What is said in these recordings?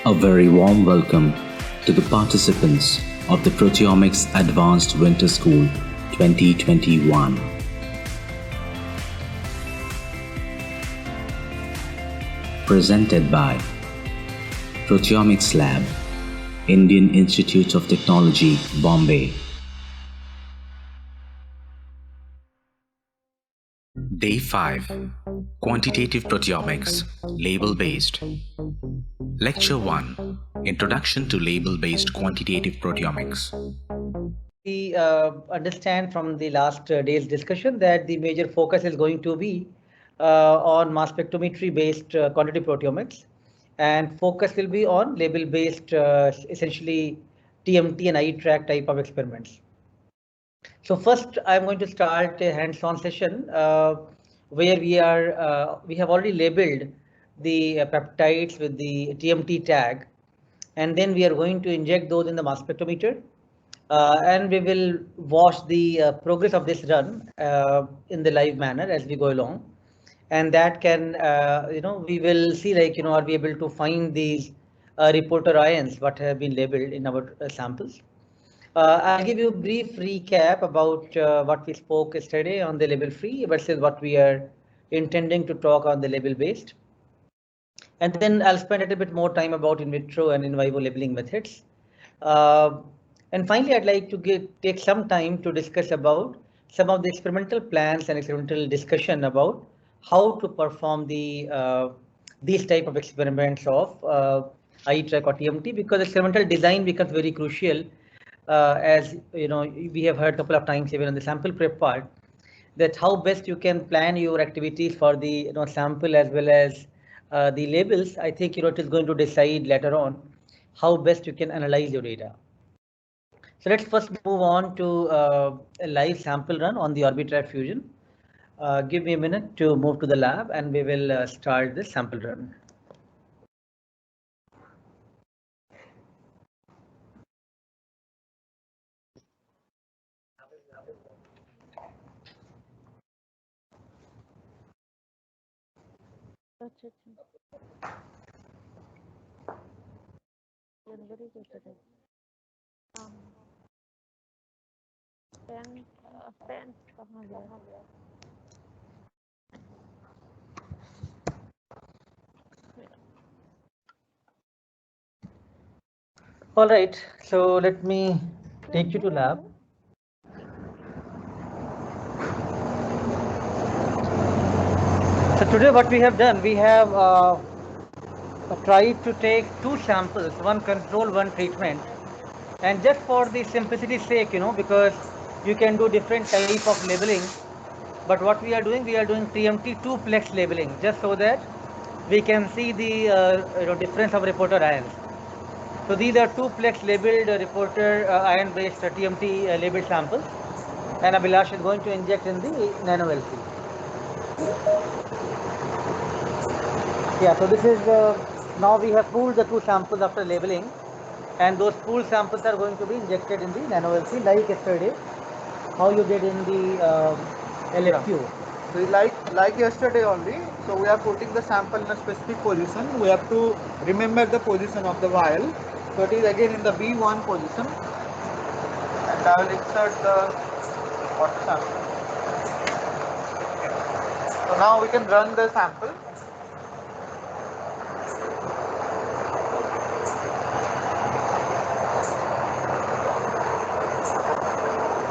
A very warm welcome to the participants of the Proteomics Advanced Winter School 2021. Presented by Proteomics Lab, Indian Institute of Technology, Bombay. Day 5, Quantitative Proteomics, Label-Based. Lecture 1, Introduction to Label-Based Quantitative Proteomics. We understand from the last day's discussion that the major focus is going to be on mass spectrometry based quantitative proteomics, and focus will be on label based essentially TMT and iTrack type of experiments. So first I'm going to start a hands-on session where we have already labeled the peptides with the TMT tag, and then we are going to inject those in the mass spectrometer, and we will watch the progress of this run in the live manner as we go along, and that can we will see, like, are we able to find these reporter ions what have been labeled in our samples. I'll give you a brief recap about what we spoke yesterday on the label free versus what we are intending to talk on the label based. And then I'll spend a little bit more time about in vitro and in vivo labeling methods. Uh, and finally, I'd like to take some time to discuss about some of the experimental plans and experimental discussion about how to perform these type of experiments of iTrack or TMT, because experimental design becomes very crucial. As you know, we have heard a couple of times even in the sample prep part, that how best you can plan your activities for the sample as well as the labels. I think it is going to decide later on how best you can analyze your data. So let's first move on to a live sample run on the Orbitrap Fusion. Give me a minute to move to the lab and we will start this sample run. All right, so let me take you to lab. So today what we have done, we have tried to take two samples, one control, one treatment. And just for the simplicity's sake, because you can do different type of labeling, but what we are doing TMT 2-plex labeling, just so that we can see the difference of reporter ions. So these are 2-plex labeled reporter ion based TMT labeled samples, and Abhilash is going to inject in the nano LC. Yeah, so this is now we have pooled the two samples after labeling, and those pooled samples are going to be injected in the nano LC like yesterday, how you did in the LFQ. So like yesterday only, so we are putting the sample in a specific position. We have to remember the position of the vial. So it is again in the B1 position, and I will insert the water sample. So now we can run the sample.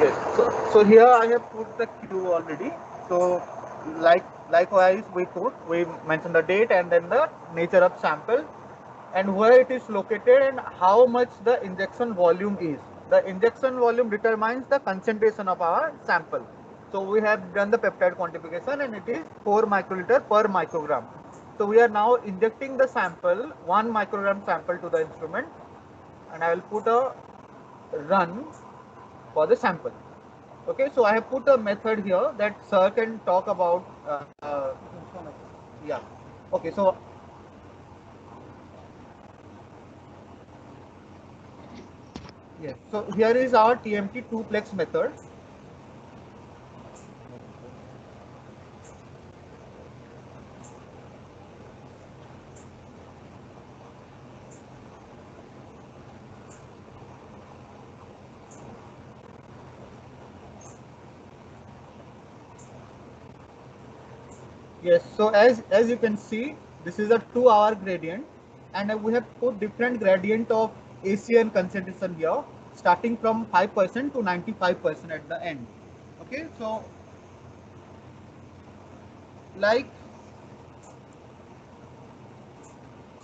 Yes. So here I have put the Q already. So likewise we mention the date and then the nature of sample and where it is located and how much the injection volume is. The injection volume determines the concentration of our sample. So we have done the peptide quantification and it is 4 microliter per microgram. So we are now injecting the sample, 1 microgram sample to the instrument, and I will put a run for the sample. Okay, so I have put a method here that sir can talk about. Yeah. Okay, so yes, so here is our TMT 2-plex method. Yes, so as you can see, this is a 2-hour gradient, and we have put different gradient of ACN concentration here, starting from 5% to 95% at the end. Okay, so like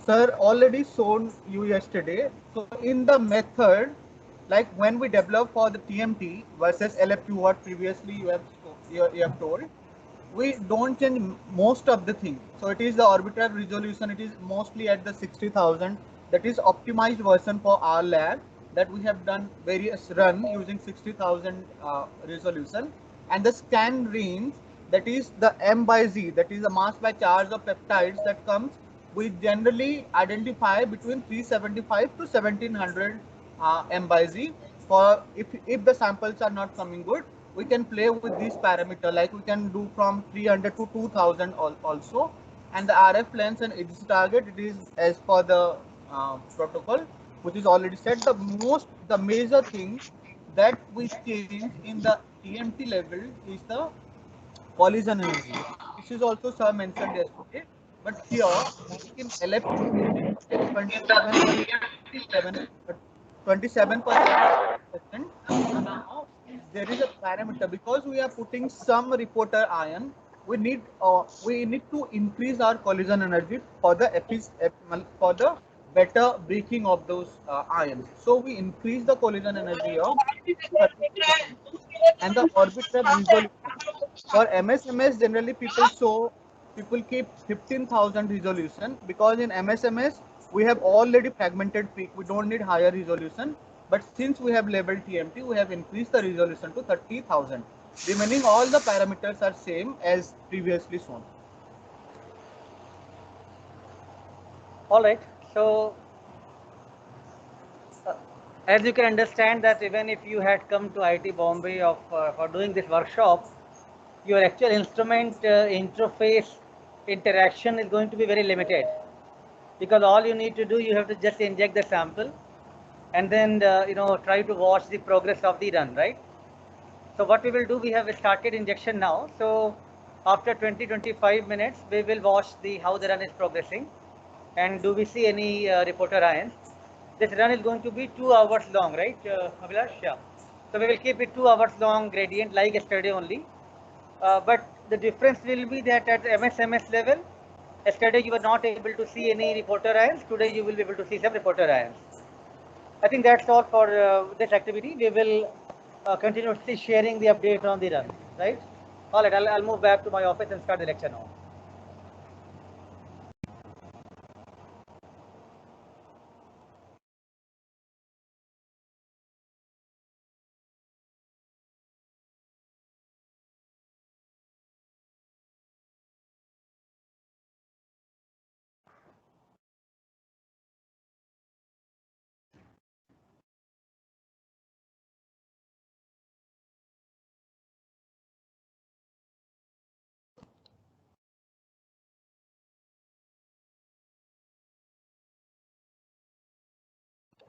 sir already shown you yesterday. So in the method, like when we develop for the TMT versus LFP, what previously you have told, we don't change most of the thing. So it is the orbital resolution. It is mostly at the 60,000. That is optimized version for our lab that we have done various run using 60,000 resolution, and the scan range, that is the M by Z, that is the mass by charge of peptides that comes. We generally identify between 375 to 1700 M by Z. For if the samples are not coming good, we can play with this parameter, like we can do from 300 to 2000 also. And the RF length and its target, it is as per the protocol, which is already set. The major thing that we change in the TMT level is the collision energy. This is also sir mentioned yesterday, but here like in LFP, 27%. Now there is a parameter, because we are putting some reporter ion. We need to increase our collision energy for the for the better breaking of those ions. So we increase the collision energy of 30%, and the orbit trap resolution. For MSMS, generally people keep 15,000 resolution, because in MSMS we have already fragmented peak. We don't need higher resolution. But since we have labeled TMT, we have increased the resolution to 30,000. Remaining all the parameters are same as previously shown. All right. So as you can understand that even if you had come to IIT Bombay for doing this workshop, your actual instrument interface interaction is going to be very limited, because all you need to do, you have to just inject the sample and then try to watch the progress of the run, right? So what we will do, we have started injection now. So after 20-25 minutes, we will watch how the run is progressing, and do we see any reporter ions. This run is going to be 2 hours long, right, Abhilash? Yeah. So we will keep it 2 hours long gradient like yesterday only. But the difference will be that at MSMS level, yesterday you were not able to see any reporter ions. Today you will be able to see some reporter ions. I think that's all for this activity. We will continuously sharing the update on the run, right? All right, I'll move back to my office and start the lecture now.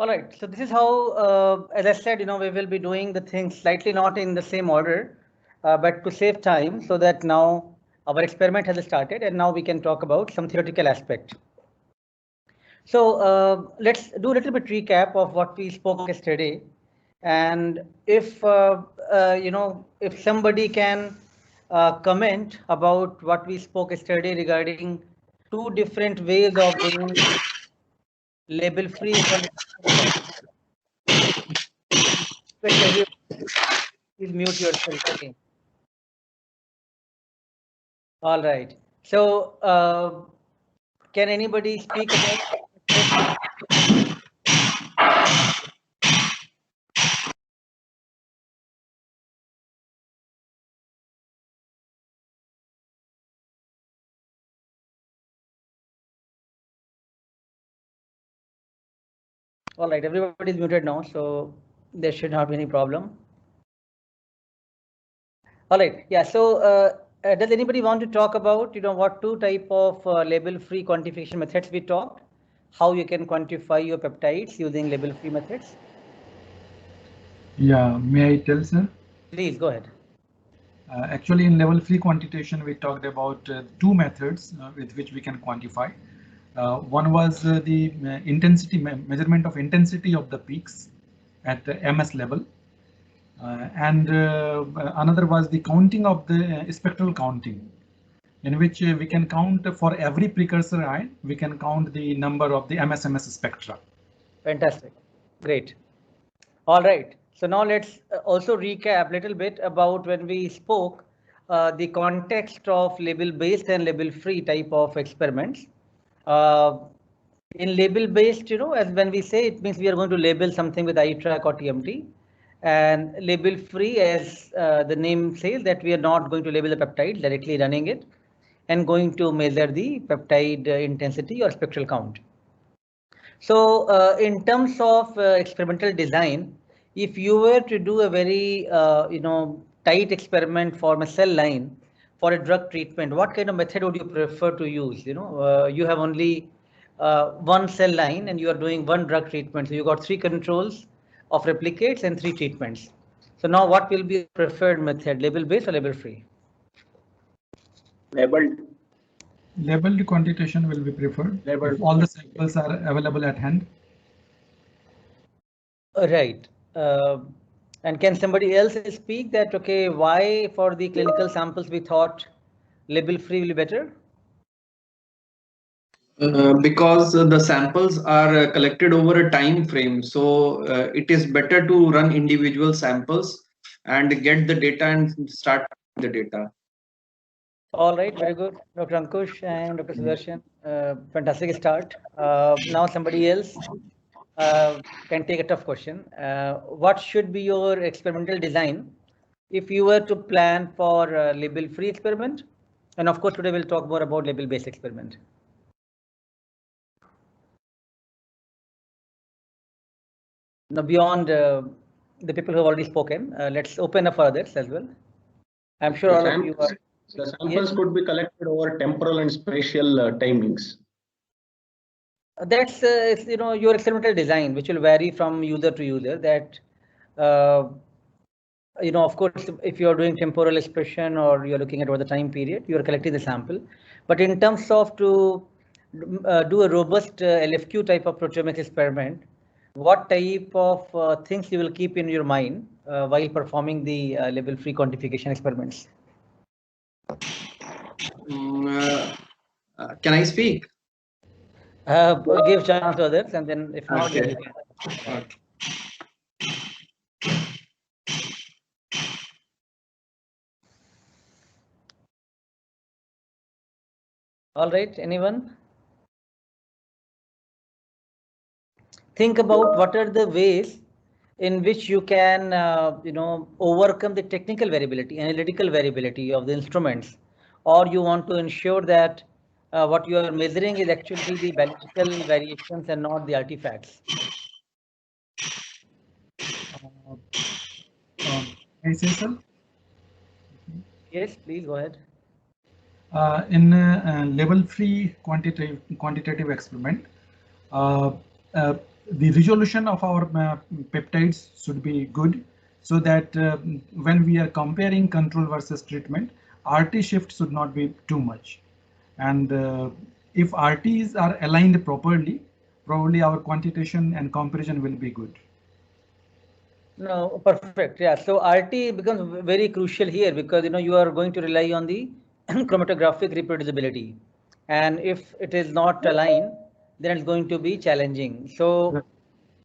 All right, so this is how, as I said, we will be doing the things slightly not in the same order, but to save time, so that now our experiment has started and now we can talk about some theoretical aspect. So let's do a little bit recap of what we spoke yesterday. And if, if somebody can comment about what we spoke yesterday regarding 2 different ways of doing label free. Please mute yourself. Okay. All right. So can anybody speak about? All right, everybody is muted now, so there should not be any problem. All right, yeah. So does anybody want to talk about, what 2 type of label-free quantification methods we talked? How you can quantify your peptides using label-free methods? Yeah, may I tell, sir? Please go ahead. Actually, in level 3 quantitation, we talked about two methods with which we can quantify. One was the intensity measurement of intensity of the peaks at the MS level, and another was the counting of the spectral counting, in which we can count for every precursor ion, we can count the number of the MS-MS spectra. Fantastic, great. All right, so now let's also recap a little bit about when we spoke the context of label-based and label-free type of experiments. In label-based, as when we say, it means we are going to label something with iTrack or TMT, and label-free, as the name says, that we are not going to label the peptide, directly running it, and going to measure the peptide intensity or spectral count. So in terms of experimental design, if you were to do a very tight experiment for a cell line for a drug treatment, what kind of method would you prefer to use? You have only one cell line and you are doing one drug treatment. So you got 3 controls of replicates and 3 treatments. So now what will be your preferred method, label based or label free? Labeled. Labeled quantitation will be preferred if all the samples are available at hand. Right. And can somebody else speak that, okay, why for the clinical samples we thought label free will be better? Because the samples are collected over a time frame, so it is better to run individual samples and get the data and start the data. All right, very good, Dr. Ankush and Dr. Sudarshan. Fantastic start. Now somebody else can take a tough question. What should be your experimental design if you were to plan for a label-free experiment? And of course, today we'll talk more about label-based experiment. Now, beyond the people who have already spoken, let's open up for others as well. I'm sure all of you are. The samples could be collected over temporal and spatial timings. That's your experimental design, which will vary from user to user. That of course, if you are doing temporal expression or you're looking at over the time period, you are collecting the sample. But in terms of to do a robust LFQ type of proteomics experiment, what type of things you will keep in your mind while performing the label-free quantification experiments? Can I speak? Give chance to others, and then if not, okay. Okay. All right, anyone? Think about what are the ways in which you can, overcome the technical variability, analytical variability of the instruments, or you want to ensure that what you are measuring is actually the biological variations and not the artifacts. Can I say so? Yes, please go ahead. In label-free quantitative experiment, the resolution of our peptides should be good, so that when we are comparing control versus treatment, RT shift should not be too much. And if RTs are aligned properly, probably our quantitation and comparison will be good. No, perfect. Yeah, so RT becomes very crucial here because you are going to rely on the chromatographic reproducibility, and if it is not aligned, then it's going to be challenging. So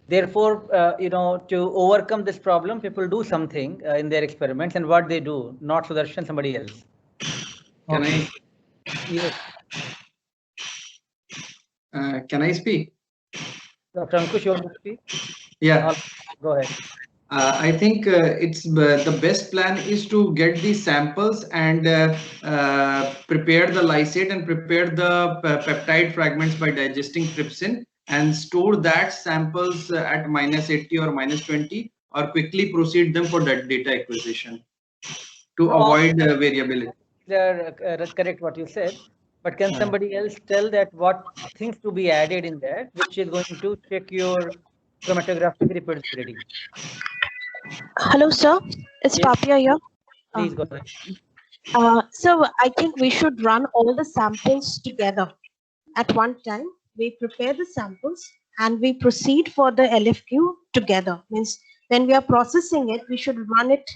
therefore, to overcome this problem, people do something in their experiments, and what they do, not Sudarshan, somebody else. Can I? Yes. Can I speak? Dr. Ankush, you want to speak? Yeah. Go ahead. I think it's the best plan is to get these samples and prepare the lysate and prepare the peptide fragments by digesting trypsin and store that samples at -80 or -20 or quickly proceed them for that data acquisition to avoid variability. Correct what you said, but can somebody else tell that what things to be added in that, which is going to check your chromatographic reproducibility? Hello, sir. It's Yes. Papia here. Please go ahead. So I think we should run all the samples together at one time. We prepare the samples and we proceed for the LFQ together. Means when we are processing it, we should run it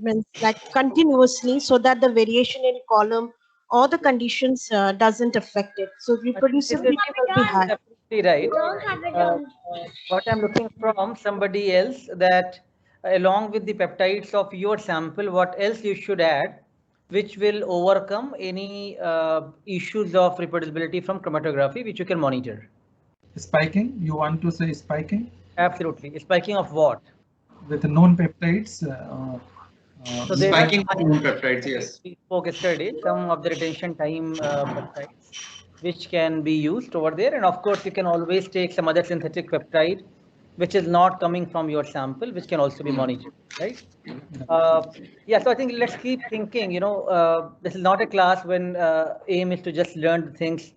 means like continuously so that the variation in column or the conditions doesn't affect it. So reproducibility will be high. Absolutely right. What I'm looking from somebody else that along with the peptides of your sample, what else you should add, which will overcome any issues of reproducibility from chromatography, which you can monitor. Spiking, you want to say spiking? Absolutely. Spiking of what? With the known peptides. So there Spiking are of known peptides, yes. We spoke yesterday, some of the retention time peptides, which can be used over there. And of course, you can always take some other synthetic peptide, which is not coming from your sample, which can also be monitored, right? Yeah, so I think let's keep thinking, this is not a class when aim is to just learn the things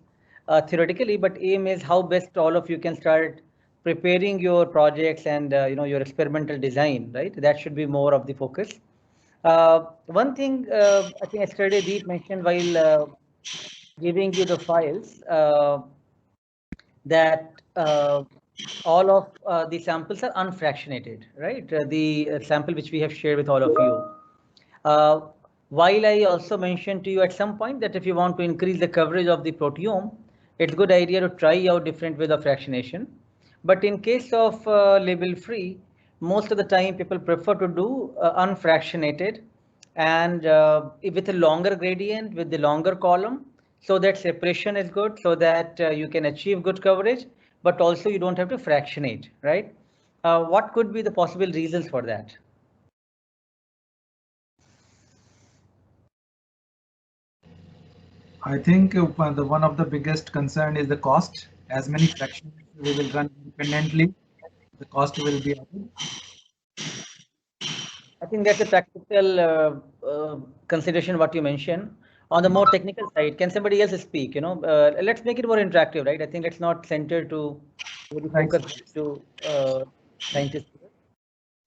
theoretically, but aim is how best all of you can start preparing your projects and, your experimental design, right? That should be more of the focus. One thing I think yesterday Deep mentioned while giving you the files that all of the samples are unfractionated, right? The sample which we have shared with all of you. While I also mentioned to you at some point that if you want to increase the coverage of the proteome, it's a good idea to try out different ways of fractionation. But in case of label free, most of the time people prefer to do unfractionated and with a longer gradient with the longer column, so that separation is good, so that you can achieve good coverage, but also you don't have to fractionate, right? What could be the possible reasons for that? I think one of the biggest concern is the cost. As many fractions we will run independently, the cost will be added. I think that's a practical consideration what you mentioned. On the more technical side, can somebody else speak? Let's make it more interactive, right? I think it's not centered to focus to scientists.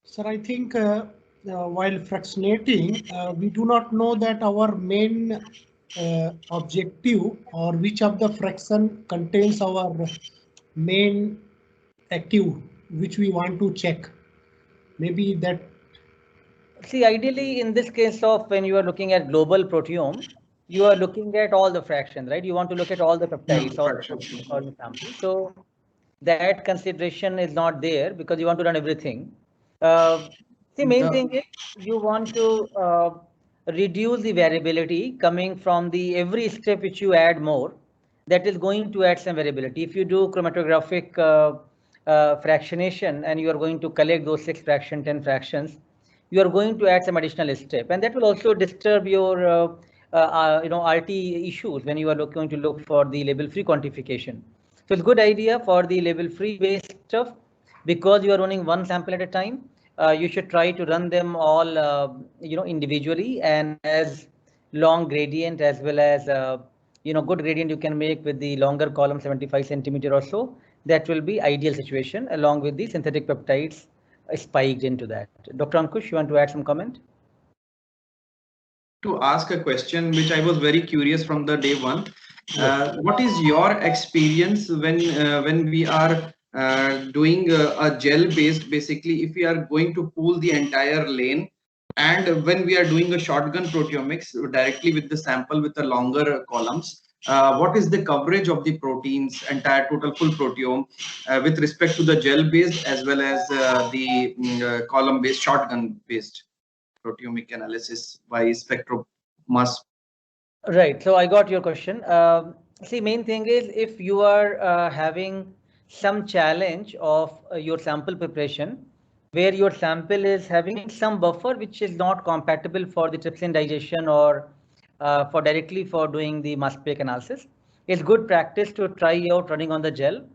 Sir, I think while fractionating, we do not know that our main objective or which of the fraction contains our main active, which we want to check. Maybe that. See, ideally, in this case of when you are looking at global proteome, you are looking at all the fractions, right? You want to look at all the peptides, all the samples. So that consideration is not there because you want to run everything. The main thing is you want to reduce the variability coming from the every step which you add more, that is going to add some variability. If you do chromatographic fractionation and you are going to collect those 6 fractions, 10 fractions, you are going to add some additional step, and that will also disturb your RT issues when you are going to look for the label-free quantification. So it's a good idea for the label-free based stuff, because you are running one sample at a time. You should try to run them all, individually and as long gradient as well as good gradient you can make with the longer column 75 centimeter or so. That will be ideal situation along with the synthetic peptides spiked into that. Dr. Ankush, you want to add some comment? To ask a question which I was very curious from the day one. What is your experience when we are doing a gel based, basically if we are going to pool the entire lane, and when we are doing a shotgun proteomics directly with the sample with the longer columns, what is the coverage of the proteins, entire total full proteome with respect to the gel based as well as the column based, shotgun based proteomic analysis by SpectroMass? Right. So I got your question. See, main thing is if you are having some challenge of your sample preparation, where your sample is having some buffer which is not compatible for the trypsin digestion or for directly for doing the mass spec analysis, it's good practice to try out running on the gel.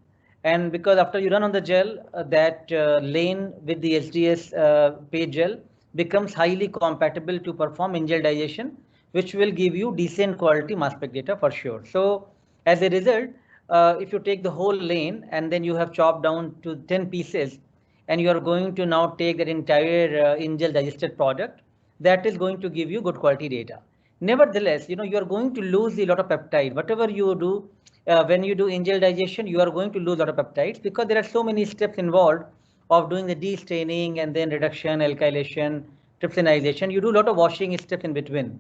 And because after you run on the gel, that lane with the SDS page gel becomes highly compatible to perform in-gel digestion, which will give you decent quality mass spec data for sure. So as a result, if you take the whole lane and then you have chopped down to 10 pieces, and you are going to now take that entire in-gel digested product, that is going to give you good quality data. Nevertheless, you are going to lose a lot of peptide. Whatever you do, when you do in-gel digestion, you are going to lose a lot of peptides because there are so many steps involved of doing the destaining and then reduction, alkylation, trypsinization. You do a lot of washing steps in between.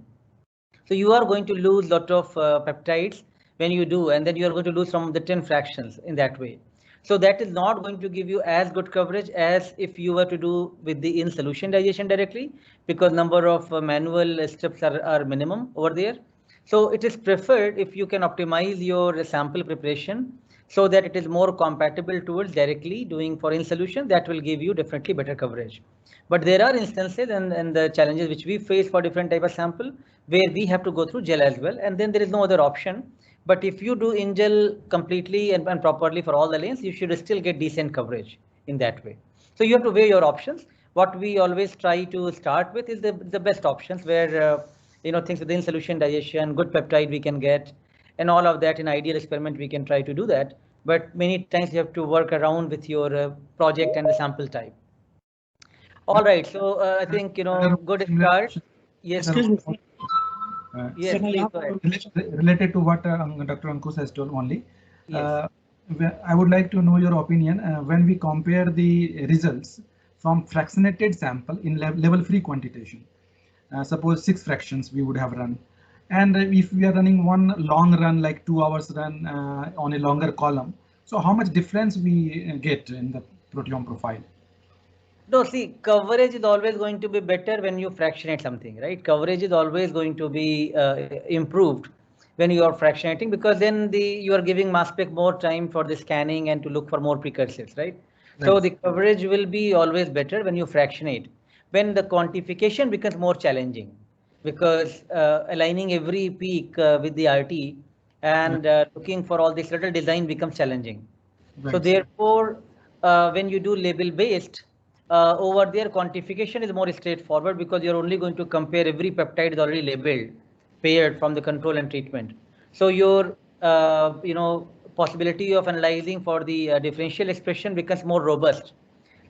So you are going to lose a lot of peptides when you do, and then you are going to lose some of the 10 fractions in that way. So that is not going to give you as good coverage as if you were to do with the in solution digestion directly, because number of manual steps are minimum over there. So it is preferred if you can optimize your sample preparation so that it is more compatible towards directly doing for in solution. That will give you definitely better coverage. But there are instances and the challenges which we face for different type of sample where we have to go through gel as well, and then there is no other option. But if you do in gel completely and properly for all the lanes, you should still get decent coverage in that way. So you have to weigh your options. What we always try to start with is the best options where things within solution digestion, good peptide we can get, and all of that in ideal experiment we can try to do that. But many times you have to work around with your project and the sample type. All right, so I think good start. Yes. Excuse me. Yes, please go ahead. Related to what Dr. Ankush has told only. Yes. I would like to know your opinion when we compare the results from fractionated sample in level-free quantitation. Suppose 6 fractions we would have run, and if we are running one long run like 2 hours run on a longer column, so how much difference we get in the proteome profile? No, see, coverage is always going to be better when you fractionate something, right? Coverage is always going to be improved when you are fractionating, because then you are giving mass spec more time for the scanning and to look for more precursors, right? So the coverage will be always better when you fractionate. When the quantification becomes more challenging, because aligning every peak with the RT and looking for all this little design becomes challenging. So therefore, when you do label based, over there quantification is more straightforward because you're only going to compare every peptide is already labeled, paired from the control and treatment. So your possibility of analyzing for the differential expression becomes more robust.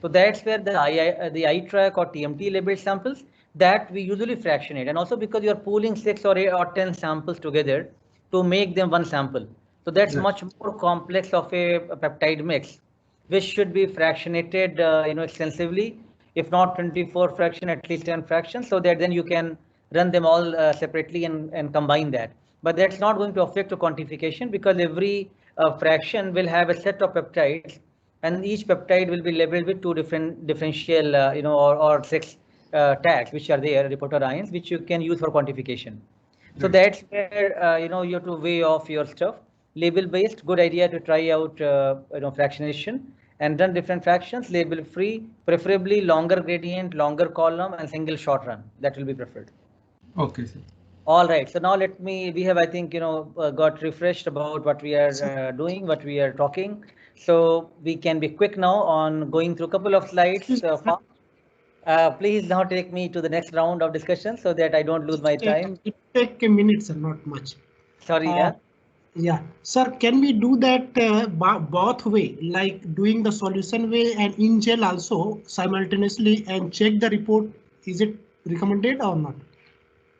So that's where the iTrack or TMT labeled samples that we usually fractionate, and also because you're pooling 6 or 8 or 10 samples together to make them one sample. So that's much more complex of a peptide mix, which should be fractionated extensively, if not 24 fraction, at least 10 fractions, so that then you can run them all separately and combine that. But that's not going to affect the quantification, because every fraction will have a set of peptides, and each peptide will be labeled with 2 different differential or 6 tags which are there, reporter ions, which you can use for quantification. So that's where you have to weigh off your stuff. Label based, good idea to try out fractionation and run different fractions. Label free, preferably longer gradient, longer column, and single short run. That will be preferred. Okay, sir. All right. So now we have, I think, got refreshed about what we are doing, what we are talking. So we can be quick now on going through a couple of slides. Please now take me to the next round of discussion so that I don't lose my time. It take a minute, sir, not much. Sorry, yeah. Sir, can we do that both way, like doing the solution way and in gel also simultaneously, and check the report? Is it recommended or not?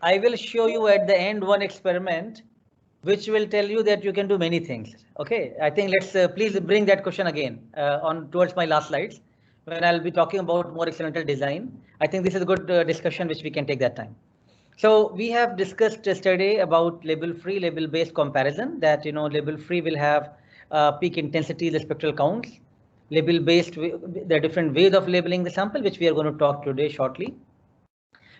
I will show you at the end one experiment which will tell you that you can do many things. Okay, I think let's please bring that question again on towards my last slides, when I'll be talking about more experimental design. I think this is a good discussion which we can take that time. So we have discussed yesterday about label-free, label-based comparison, that label-free will have peak intensity, the spectral counts. Label-based, there are different ways of labeling the sample, which we are going to talk today shortly.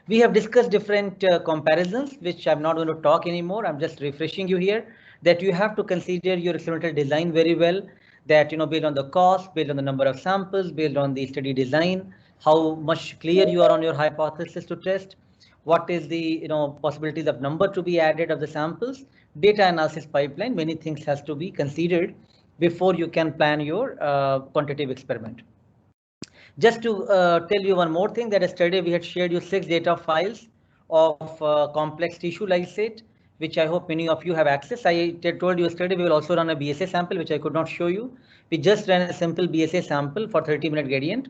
We have discussed different comparisons, which I'm not going to talk anymore. I'm just refreshing you here that you have to consider your experimental design very well. That based on the cost, based on the number of samples, based on the study design, how much clear you are on your hypothesis to test. What is the possibilities of number to be added of the samples, data analysis pipeline. Many things has to be considered before you can plan your quantitative experiment. Just to tell you one more thing, that yesterday we had shared you 6 data files of complex tissue lysate, which I hope many of you have access. I told you yesterday we will also run a BSA sample, which I could not show you. We just ran a simple BSA sample for 30-minute gradient.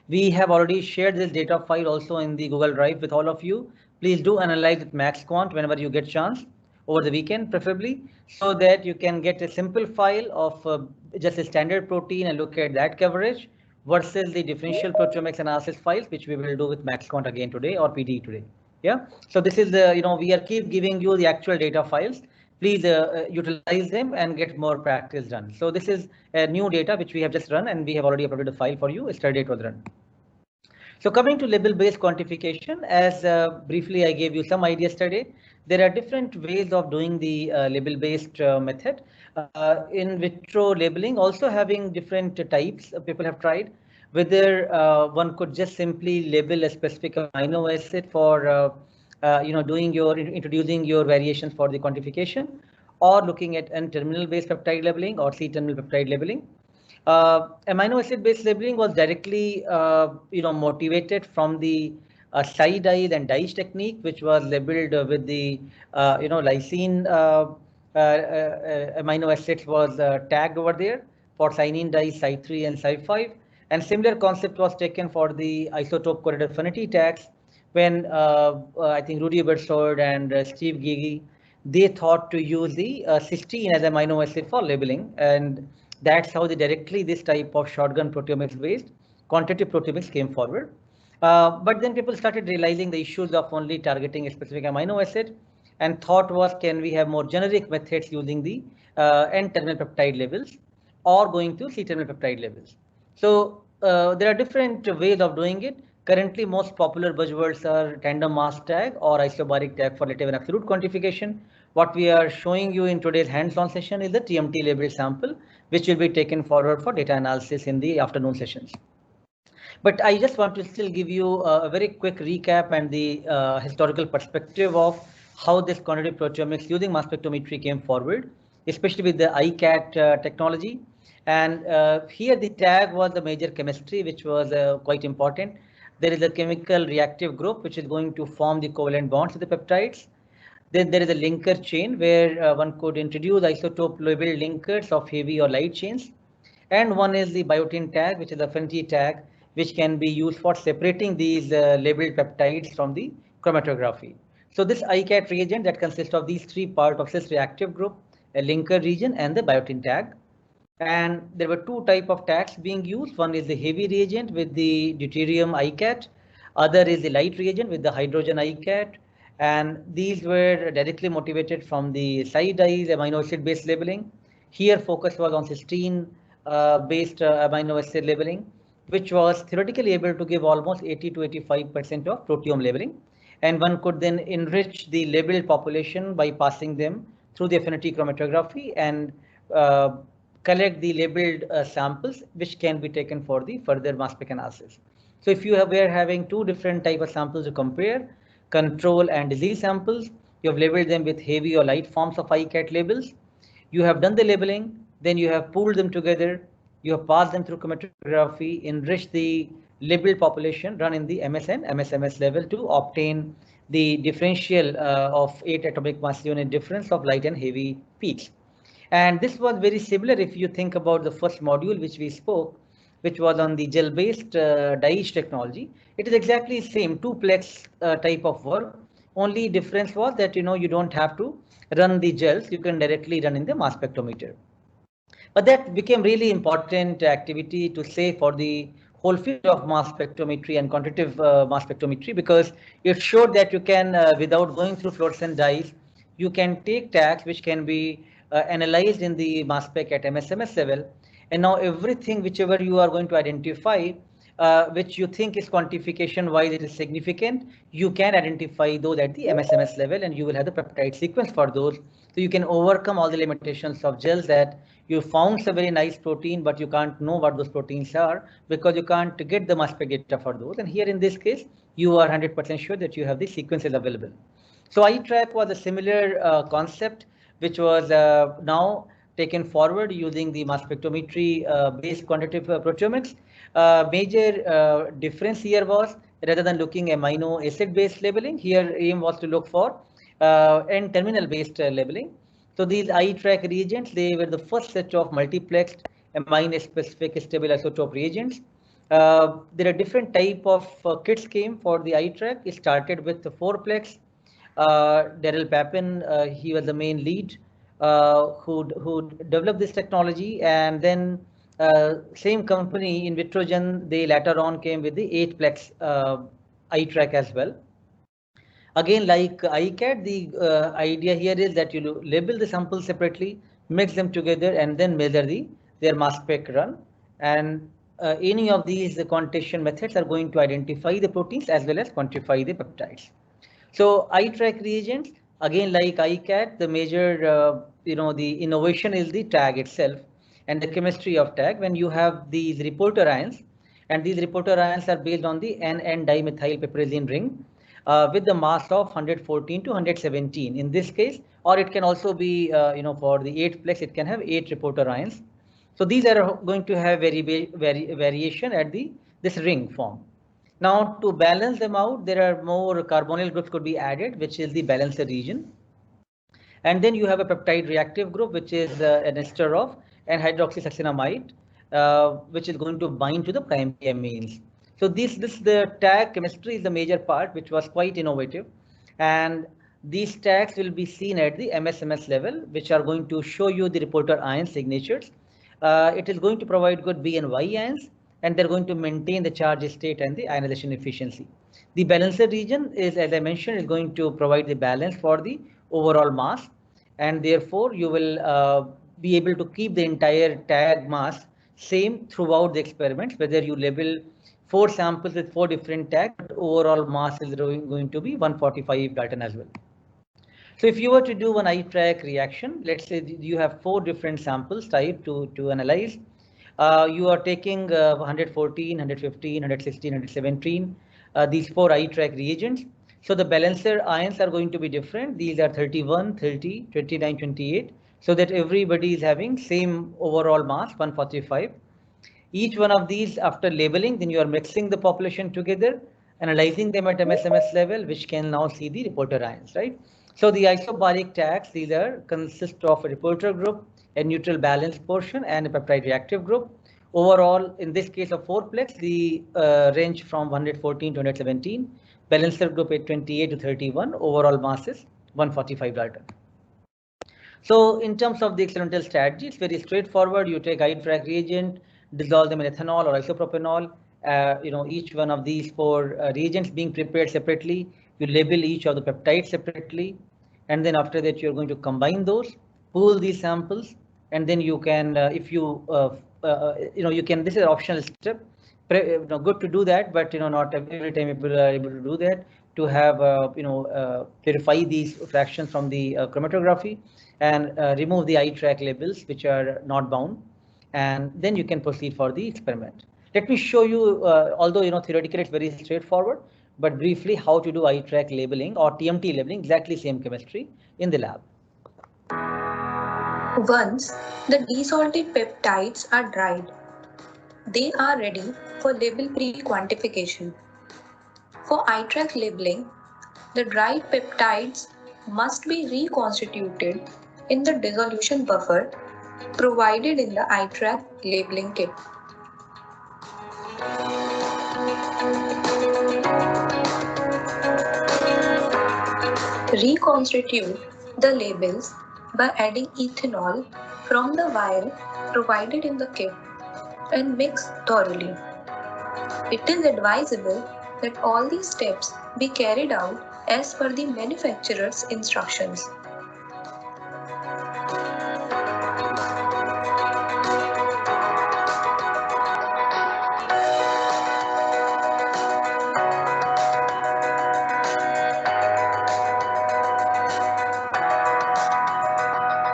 We have already shared this data file also in the Google Drive with all of you. Please do analyze with MaxQuant whenever you get chance, over the weekend preferably, so that you can get a simple file of just a standard protein and look at that coverage versus the differential proteomics analysis files, which we will do with MaxQuant again today or PDE today. Yeah. So this is the, we are keep giving you the actual data files. Please utilize them and get more practice done. So this is a new data which we have just run, and we have already uploaded the file for you. Yesterday it was run. So coming to label-based quantification, as briefly I gave you some idea yesterday, there are different ways of doing the label-based method. In vitro labeling also having different types people have tried, whether one could just simply label a specific amino acid for introducing your variations for the quantification, or looking at N-terminal based peptide labeling or C-terminal peptide labeling. Amino acid based labeling was directly motivated from the SciDyes and DICE technique, which was labeled with the lysine amino acids was tagged over there for cyanine dyes Cy3 and Cy5, and similar concept was taken for the isotope coded affinity tags when I think Rudy Berthold and Steve Gigi, they thought to use the cysteine as amino acid for labeling, and that's how directly this type of shotgun proteomics based quantitative proteomics came forward. But then people started realizing the issues of only targeting a specific amino acid, and thought was, can we have more generic methods using the N-terminal peptide labels or going to C-terminal peptide labels. So there are different ways of doing it. Currently, most popular buzzwords are tandem mass tag or isobaric tag for relative and absolute quantification. What we are showing you in today's hands-on session is the TMT labeled sample, which will be taken forward for data analysis in the afternoon sessions. But I just want to still give you a very quick recap and the historical perspective of how this quantitative proteomics using mass spectrometry came forward, especially with the ICAT technology. And here the tag was the major chemistry, which was quite important. There is a chemical reactive group which is going to form the covalent bonds with the peptides. Then there is a linker chain where one could introduce isotope labeled linkers of heavy or light chains. And one is the biotin tag, which is the affinity tag, which can be used for separating these labeled peptides from the chromatography. So this ICAT reagent that consists of these three parts of this reactive group, a linker region and the biotin tag. And there were two types of tags being used. One is the heavy reagent with the deuterium ICAT. Other is the light reagent with the hydrogen ICAT. And these were directly motivated from the SciDyes amino acid based labeling. Here focus was on cysteine based amino acid labeling, which was theoretically able to give almost 80 to 85% of proteome labeling. And one could then enrich the labeled population by passing them through the affinity chromatography and collect the labeled samples, which can be taken for the further mass spec analysis. So if you were having two different type of samples to compare, control and disease samples, you have labeled them with heavy or light forms of ICAT labels. You have done the labeling, then you have pooled them together, you have passed them through chromatography, enriched the labeled population, run in the MSN, MSMS level to obtain the differential of 8 atomic mass unit difference of light and heavy peaks. And this was very similar if you think about the first module which we spoke, which was on the gel-based DICE technology. It is exactly the same 2-plex type of work. Only difference was that you don't have to run the gels, you can directly run in the mass spectrometer. But that became really important activity to say for the whole field of mass spectrometry and quantitative mass spectrometry, because it showed that you can, without going through fluorescent dyes, you can take tags which can be analyzed in the mass spec at MSMS level. And now everything whichever you are going to identify, which you think is quantification wise it is significant, you can identify those at the MSMS level, and you will have the peptide sequence for those. So you can overcome all the limitations of gels that you found some very nice protein, but you can't know what those proteins are because you can't get the mass spec data for those. And here in this case, you are 100% sure that you have the sequences available. So iTrack was a similar concept, which was now taken forward using the mass spectrometry based quantitative proteomics. Major difference here was, rather than looking amino acid based labeling, here aim was to look for N-terminal based labeling. So these iTrack reagents, they were the first set of multiplexed amine specific stable isotope reagents. There are different type of kits came for the iTrack. It started with the 4-plex. Daryl Papin, he was the main lead who developed this technology, and then same company in Invitrogen, they later on came with the 8-plex iTrack as well. Again, like ICAT, the idea here is that you label the samples separately, mix them together, and then measure their mass spec run. And any of these quantitation methods are going to identify the proteins as well as quantify the peptides. So iTrack reagents, again, like ICAT, the major, the innovation is the tag itself and the chemistry of tag. When you have these reporter ions, and these reporter ions are based on the N-dimethyl ring with the mass of 114 to 117 in this case, or it can also be, for the 8-plex, it can have 8 reporter ions. So these are going to have variation at this ring form. Now, to balance them out, there are more carbonyl groups could be added, which is the balancer region. And then you have a peptide reactive group, which is an ester of N-hydroxysuccinamide, which is going to bind to the primary amines. So the tag chemistry is the major part, which was quite innovative. And these tags will be seen at the MSMS level, which are going to show you the reporter ion signatures. It is going to provide good B and Y ions, and they're going to maintain the charge state and the ionization efficiency. The balancer region is, as I mentioned, is going to provide the balance for the overall mass, and therefore you will be able to keep the entire tag mass same throughout the experiments, whether you label 4 samples with 4 different tags, but overall mass is going to be 145 Dalton as well. So if you were to do an iTrack reaction, let's say you have 4 different samples type to analyze. You are taking 114, 115, 116, 117, these 4 iTrack reagents. So the balancer ions are going to be different. These are 31, 30, 29, 28, so that everybody is having same overall mass, 145. Each one of these, after labeling, then you are mixing the population together, analyzing them at MSMS level, which can now see the reporter ions, right? So the isobaric tags, these consist of a reporter group, a neutral balance portion, and a peptide reactive group. Overall, in this case of 4-plex, the range from 114 to 117, balancer group at 28 to 31, overall mass is 145 Dalton. So in terms of the experimental strategy, it's very straightforward. You take iTrack reagent, dissolve them in ethanol or isopropanol. Each one of these 4 reagents being prepared separately. You label each of the peptides separately, and then after that you're going to combine those, pool these samples, and then you can, if you, you can. This is an optional step. Good to do that, but not every time people are able to do that. To have verify these fractions from the chromatography and remove the iTrack labels which are not bound, and then you can proceed for the experiment. Let me show you, although theoretically it's very straightforward, but briefly how to do iTrack labeling or TMT labeling, exactly same chemistry in the lab. Once the desalted peptides are dried, they are ready for label pre-quantification. For iTrack labeling, the dried peptides must be reconstituted in the dissolution buffer provided in the iTrack labeling kit. Reconstitute the labels by adding ethanol from the vial provided in the kit and mix thoroughly. It is advisable that all these steps be carried out as per the manufacturer's instructions.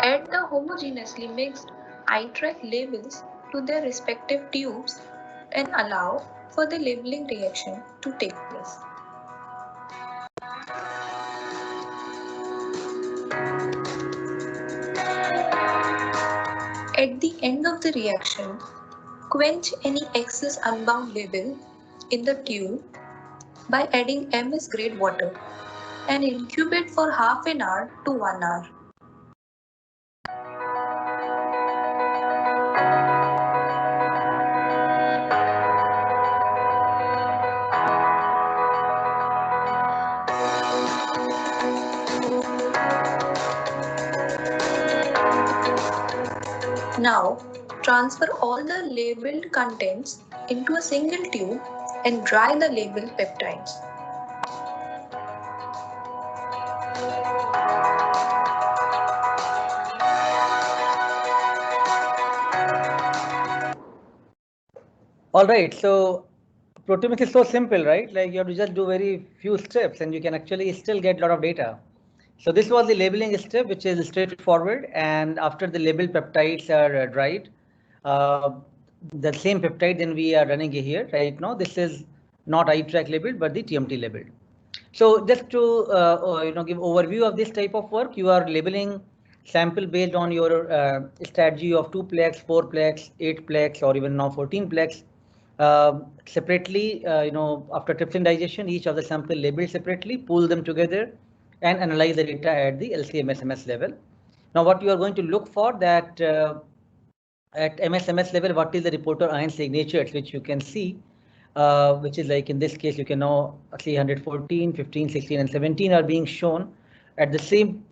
Add the homogeneously mixed iTrack labels to their respective tubes and allow for the labeling reaction to take place. At the end of the reaction, quench any excess unbound label in the tube by adding MS grade water and incubate for half an hour to 1 hour. Now, transfer all the labeled contents into a single tube and dry the labeled peptides. All right, so proteomics is so simple, right? Like you have to just do very few steps and you can actually still get a lot of data. So this was the labeling step, which is straightforward. And after the labeled peptides are dried, the same peptide then we are running here right now. This is not iTrack labeled, but the TMT labeled. So just to give overview of this type of work, you are labeling sample based on your strategy of 2-plex, 4-plex, 8-plex, or even now 14-plex. Separately, after trypsin digestion, each of the sample labeled separately, pool them together, and analyze the data at the LC-MS level. Now, what you are going to look for that at MS level, what is the reporter ion signatures, which you can see, which is like in this case, you can know 314, 15, 16, and 17 are being shown at the same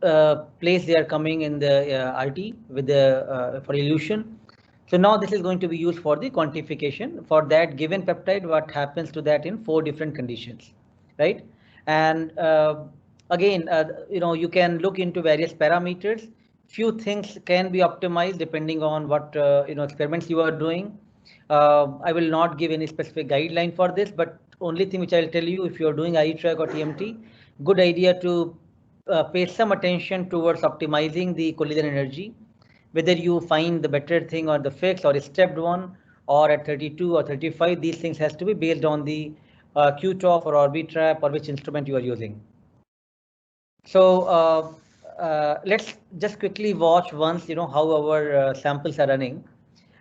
place they are coming in the RT with the for elution. So now this is going to be used for the quantification for that given peptide, what happens to that in 4 different conditions, right? And again, you can look into various parameters. Few things can be optimized depending on what experiments you are doing. I will not give any specific guideline for this, but only thing which I'll tell you, if you're doing iTrack or TMT, good idea to pay some attention towards optimizing the collision energy, whether you find the better thing or the fix or stepped one or at 32 or 35, these things has to be based on the QTOF or Orbitrap or which instrument you are using. So let's just quickly watch once, how our samples are running.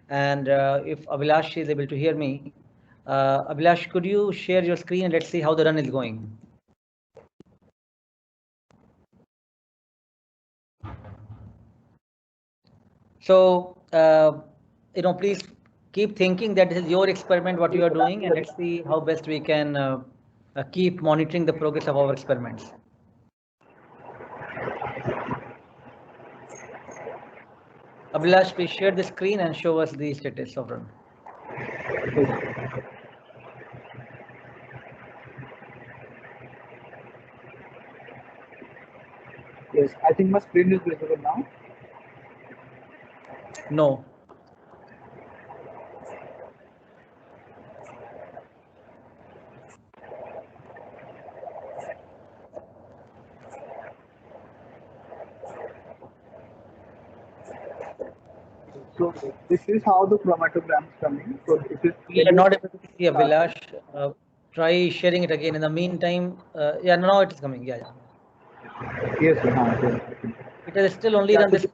And if Abhilash is able to hear me, Abhilash, could you share your screen and let's see how the run is going? So, please keep thinking that this is your experiment, what you are doing, and let's see how best we can keep monitoring the progress of our experiments. Abhilash, please share the screen and show us the status of run. Yes, I think my screen is visible now. No. So this is how the chromatogram is coming. So it is. We are not able to see Abhilash. Try sharing it again. In the meantime, yeah, now it is coming. Yeah. Yes. It is still only run this.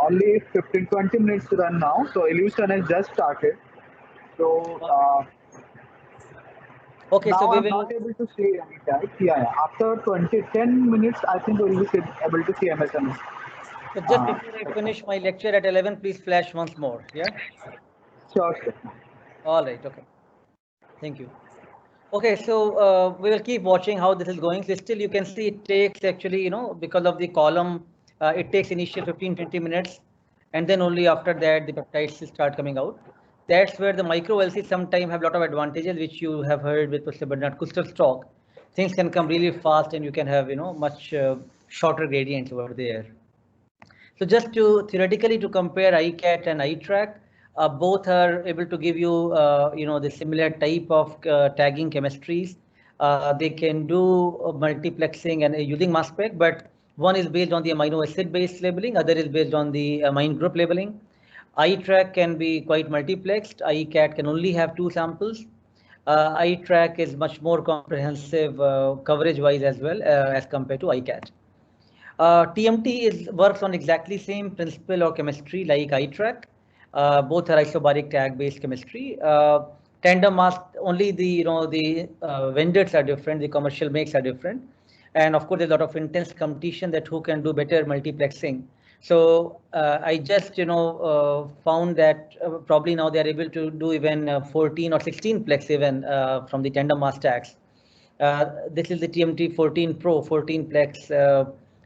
Only 15-20 minutes to run now. So elution has just started. So okay, now so we I'm will not able to see any type. Yeah. After 10 minutes, I think we will be able to see MSMS. So just before I finish my lecture at 11, please flash once more. Yeah. Sure. All right. Okay. Thank you. Okay, so we will keep watching how this is going. So still, you can see it takes actually, because of the column, it takes initial 15-20 minutes, and then only after that the peptides start coming out. That's where the micro LC sometimes have a lot of advantages, which you have heard with Professor Bernard Kuster's talk. Things can come really fast, and you can have much shorter gradients over there. So just to theoretically to compare iCat and iTrack, both are able to give you, the similar type of tagging chemistries. They can do multiplexing and using mass spec, but one is based on the amino acid based labeling, other is based on the amine group labeling. iTrack can be quite multiplexed. iCat can only have 2 samples. iTrack is much more comprehensive coverage-wise as well as compared to iCat. TMT works on exactly same principle or chemistry like iTrack. Both are isobaric tag-based chemistry. Tandem mass, only the vendors are different, the commercial makes are different, and of course there's a lot of intense competition that who can do better multiplexing. So I just found that probably now they are able to do even 14 or 16 plex even from the tandem mass tags. This is the TMT 14 Pro 14 plex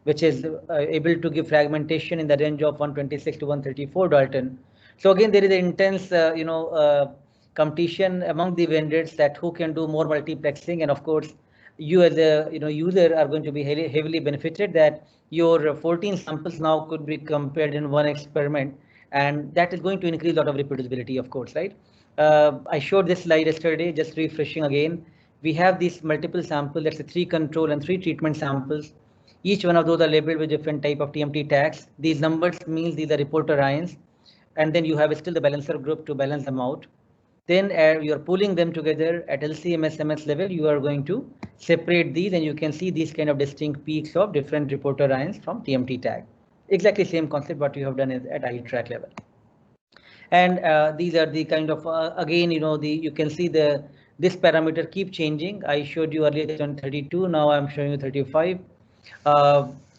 which is able to give fragmentation in the range of 126 to 134 Dalton. So again, there is an intense, competition among the vendors that who can do more multiplexing, and of course, you as a user are going to be heavily benefited that your 14 samples now could be compared in one experiment, and that is going to increase a lot of reproducibility, of course, right? I showed this slide yesterday, just refreshing again. We have these multiple samples, that's 3 control and 3 treatment samples. Each one of those are labeled with different type of TMT tags. These numbers means these are reporter ions, and then you have still the balancer group to balance them out. Then you're pulling them together at LC-MS level. You are going to separate these, and you can see these kind of distinct peaks of different reporter ions from TMT tag. Exactly same concept what you have done at iTrack level. And these are the kind of again, you can see this parameter keep changing. I showed you earlier on 32. Now I'm showing you 35.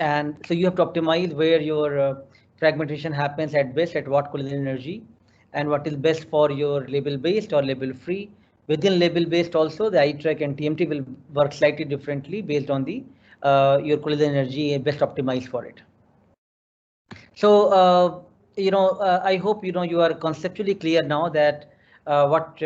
And so you have to optimize where your fragmentation happens at best, at what collision energy, and what is best for your label based or label free. Within label based also, the iTrack and TMT will work slightly differently based on the your collision energy best optimized for it. So I hope you are conceptually clear now that what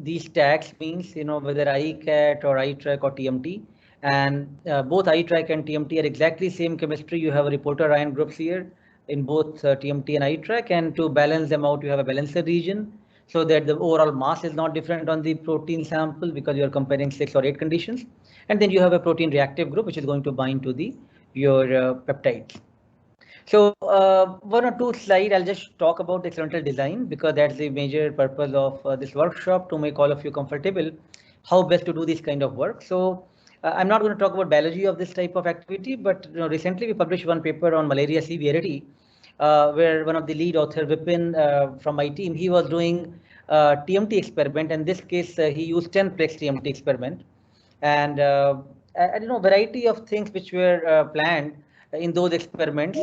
these tags means, whether iCat or iTrack or TMT, and both iTrack and TMT are exactly same chemistry. You have a reporter ion groups here in both TMT and iTrack, and to balance them out, you have a balancer region so that the overall mass is not different on the protein sample because you are comparing 6 or 8 conditions, and then you have a protein reactive group which is going to bind to your peptides. So 1 or 2 slides, I'll just talk about the experimental design because that's the major purpose of this workshop, to make all of you comfortable how best to do this kind of work. So I'm not going to talk about biology of this type of activity, but recently we published one paper on malaria severity, where one of the lead author, Vipin from my team, he was doing TMT experiment. In this case, he used 10-plex TMT experiment, and variety of things which were planned in those experiments,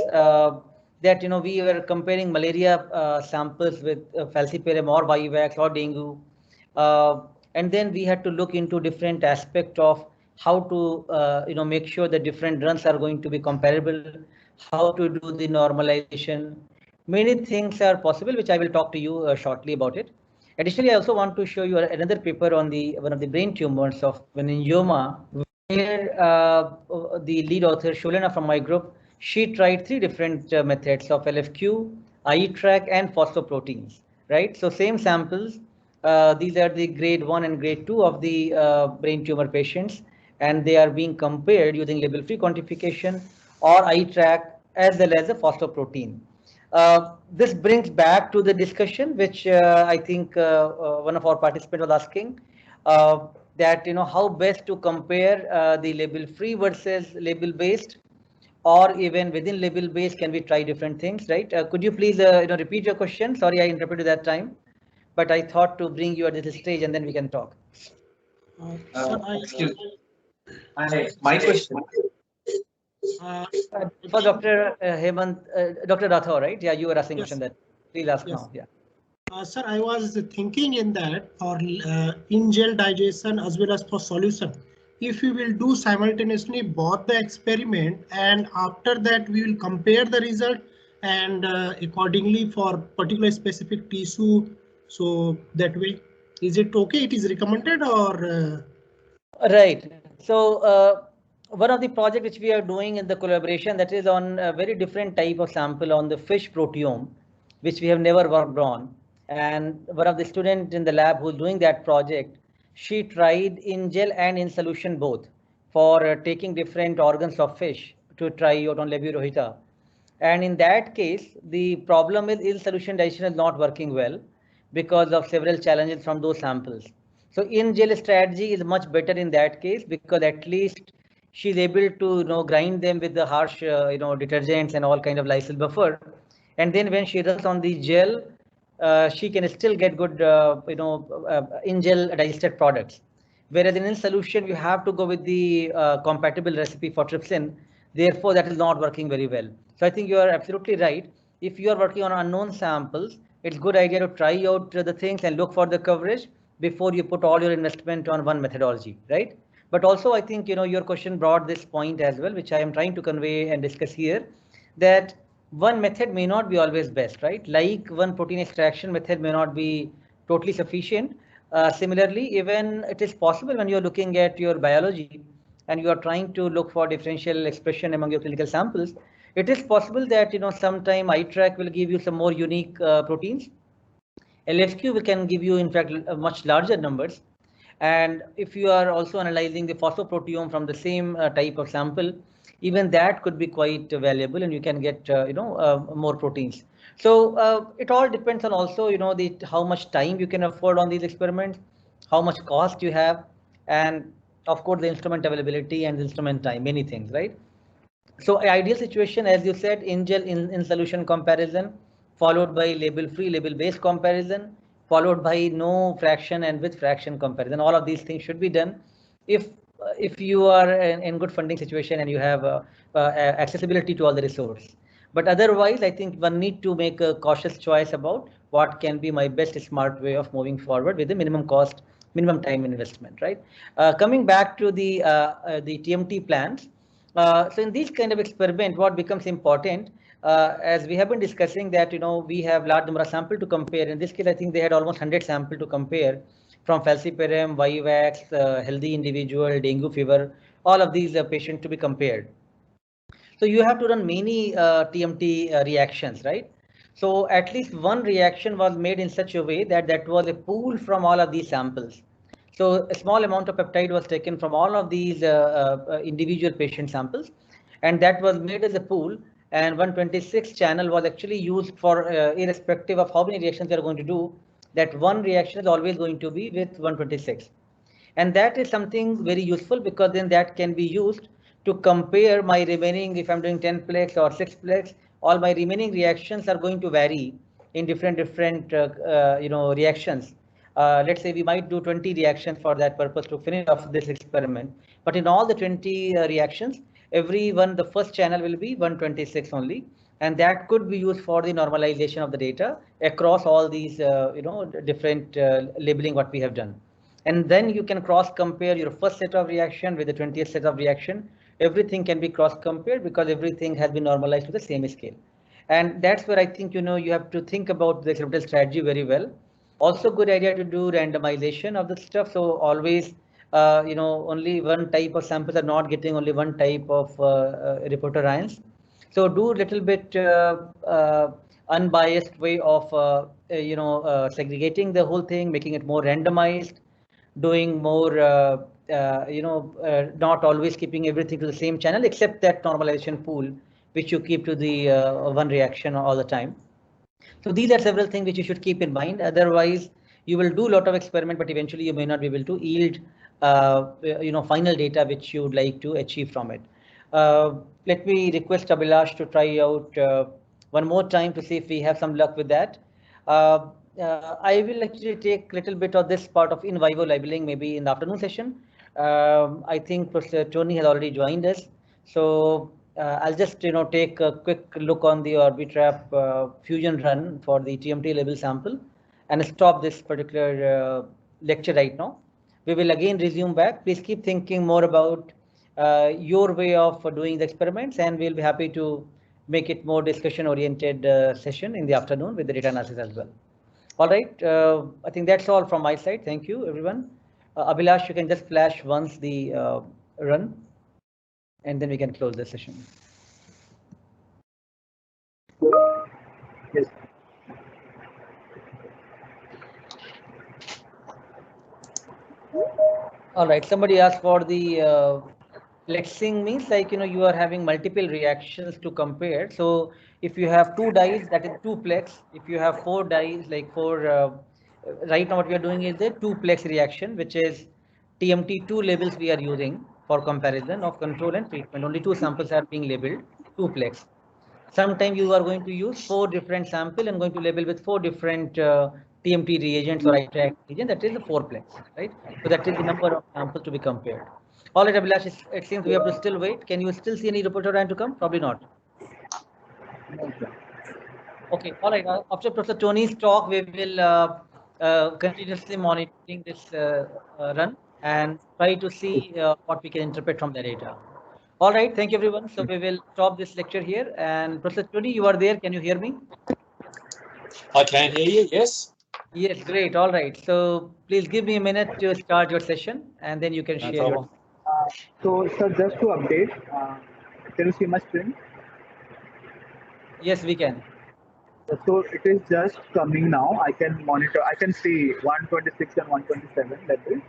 that we were comparing malaria samples with falciparum or Vivax or dengue, and then we had to look into different aspects of how to make sure that different runs are going to be comparable, how to do the normalization. Many things are possible, which I will talk to you shortly about it. Additionally, I also want to show you another paper on one of the brain tumors of meningioma, where the lead author, Sholena from my group, she tried 3 different methods of LFQ, iTrack, and phosphoproteins, right? So same samples. These are the grade 1 and grade 2 of the brain tumor patients, and they are being compared using label-free quantification or iTrack as well as a phosphoprotein. This brings back to the discussion, which I think one of our participants was asking, that how best to compare the label-free versus label-based, or even within label-based, can we try different things, right? Could you please repeat your question? Sorry, I interrupted that time, but I thought to bring you at this stage and then we can talk. Excuse me. My question. For Dr. Hemant, Dr. Rathore, right? Yeah, you were asking Yes. question that. Please ask Yes. now. Yeah. Sir, I was thinking in that for in-gel digestion as well as for solution, if we will do simultaneously both the experiment, and after that we will compare the result, and accordingly for particular specific tissue, so that way, is it okay? It is recommended, or? Right. So one of the projects which we are doing in the collaboration, that is on a very different type of sample on the fish proteome, which we have never worked on. And one of the students in the lab who's doing that project, she tried in gel and in solution both for taking different organs of fish to try out on Leburohita. And in that case, the problem is in solution digestion is not working well because of several challenges from those samples. So in gel strategy is much better in that case, because at least she's able to grind them with the harsh detergents and all kind of lysol buffer, and then when she runs on the gel, she can still get good in gel digested products. Whereas in solution you have to go with the compatible recipe for trypsin, therefore that is not working very well. So I think you are absolutely right. If you are working on unknown samples, it's good idea to try out the things and look for the coverage before you put all your investment on one methodology, right? But also, I think, your question brought this point as well, which I am trying to convey and discuss here, that one method may not be always best, right? Like one protein extraction method may not be totally sufficient. Similarly, even it is possible when you're looking at your biology and you are trying to look for differential expression among your clinical samples, it is possible that, sometime iTrack will give you some more unique proteins. LFQ can give you, in fact, much larger numbers. And if you are also analyzing the phosphoproteome from the same type of sample, even that could be quite valuable, and you can get more proteins. So it all depends on also how much time you can afford on these experiments, how much cost you have, and of course the instrument availability and the instrument time, many things, right? So ideal situation, as you said, in solution comparison, followed by label free, label based comparison, followed by no fraction and with fraction comparison. All of these things should be done if you are in good funding situation and you have accessibility to all the resource. But otherwise, I think one need to make a cautious choice about what can be my best smart way of moving forward with the minimum cost, minimum time investment, right? Coming back to the TMT plans. So in these kind of experiment, what becomes important, as we have been discussing that, we have large number of sample to compare. In this case, I think they had almost 100 sample to compare from falciparum, Vivax, healthy individual, dengue fever, all of these patients to be compared. So you have to run many TMT reactions, right? So at least one reaction was made in such a way that that was a pool from all of these samples. So a small amount of peptide was taken from all of these individual patient samples, and that was made as a pool. And 126 channel was actually used for irrespective of how many reactions they are going to do. That one reaction is always going to be with 126, and that is something very useful because then that can be used to compare my remaining. If I'm doing 10 plex or 6 plex, all my remaining reactions are going to vary in different reactions. Let's say we might do 20 reactions for that purpose to finish off this experiment. But in all the 20 reactions, every one, the first channel will be 126 only. And that could be used for the normalization of the data across all these, different labeling what we have done. And then you can cross compare your first set of reaction with the 20th set of reaction. Everything can be cross compared because everything has been normalized to the same scale. And that's where I think, you have to think about the experimental strategy very well. Also good idea to do randomization of the stuff. So always, only one type of samples are not getting only one type of reporter ions. So do a little bit unbiased way of, segregating the whole thing, making it more randomized, doing more, not always keeping everything to the same channel, except that normalization pool, which you keep to the one reaction all the time. So these are several things which you should keep in mind. Otherwise, you will do a lot of experiment, but eventually you may not be able to yield, final data which you would like to achieve from it. Let me request Abhilash to try out one more time to see if we have some luck with that. I will actually take a little bit of this part of in vivo labeling maybe in the afternoon session. I think Professor Tony has already joined us. So I'll just take a quick look on the Orbitrap fusion run for the TMT label sample and stop this particular lecture right now. We will again resume back. Please keep thinking more about your way of doing the experiments, and we'll be happy to make it more discussion oriented session in the afternoon with the data analysis as well. All right, I think that's all from my side. Thank you, everyone. Abhilash, you can just flash once the run, and then we can close the session. Yes. All right, somebody asked for the plexing means like, you are having multiple reactions to compare. So if you have 2 dyes, that is 2 plex. If you have 4 dyes, like 4, right now what we are doing is the 2 plex reaction, which is TMT2 labels we are using for comparison of control and treatment. Only 2 samples are being labeled 2 plex. Sometimes you are going to use 4 different sample and going to label with 4 different TMT reagents or iTrack reagent. That is the 4 plex, right? So that is the number of samples to be compared. All right, Abhilash, it seems we have to still wait. Can you still see any reporter ion to come? Probably not. Okay, all right. After Professor Tony's talk, we will continuously monitoring this run. and try to see what we can interpret from the data. All right, thank you everyone. So we will stop this lecture here. And Professor Chudi, you are there. Can you hear me? I can hear you, yes. Yes, great. All right. So please give me a minute to start your session, and then you can No share problem. So, sir, just to update, can you see my screen? Yes, we can. So it is just coming now. I can monitor. I can see 126 and 127 level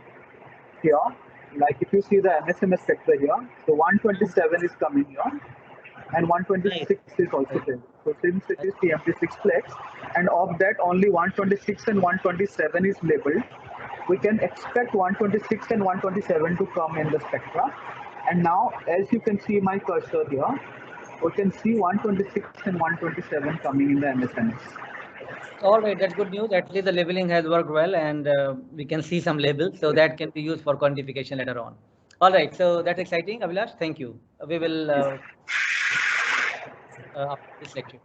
here. Like if you see the MSMS sector here, so 127 is coming here, and 126 is also there. So since it is TMT6 flex, and of that only 126 and 127 is labeled, we can expect 126 and 127 to come in the spectra. And now, as you can see my cursor here, we can see 126 and 127 coming in the MSMS. All right, that's good news. At least the labeling has worked well, and we can see some labels, so that can be used for quantification later on. All right, so that's exciting, Abhilash. Thank you. We will after this lecture.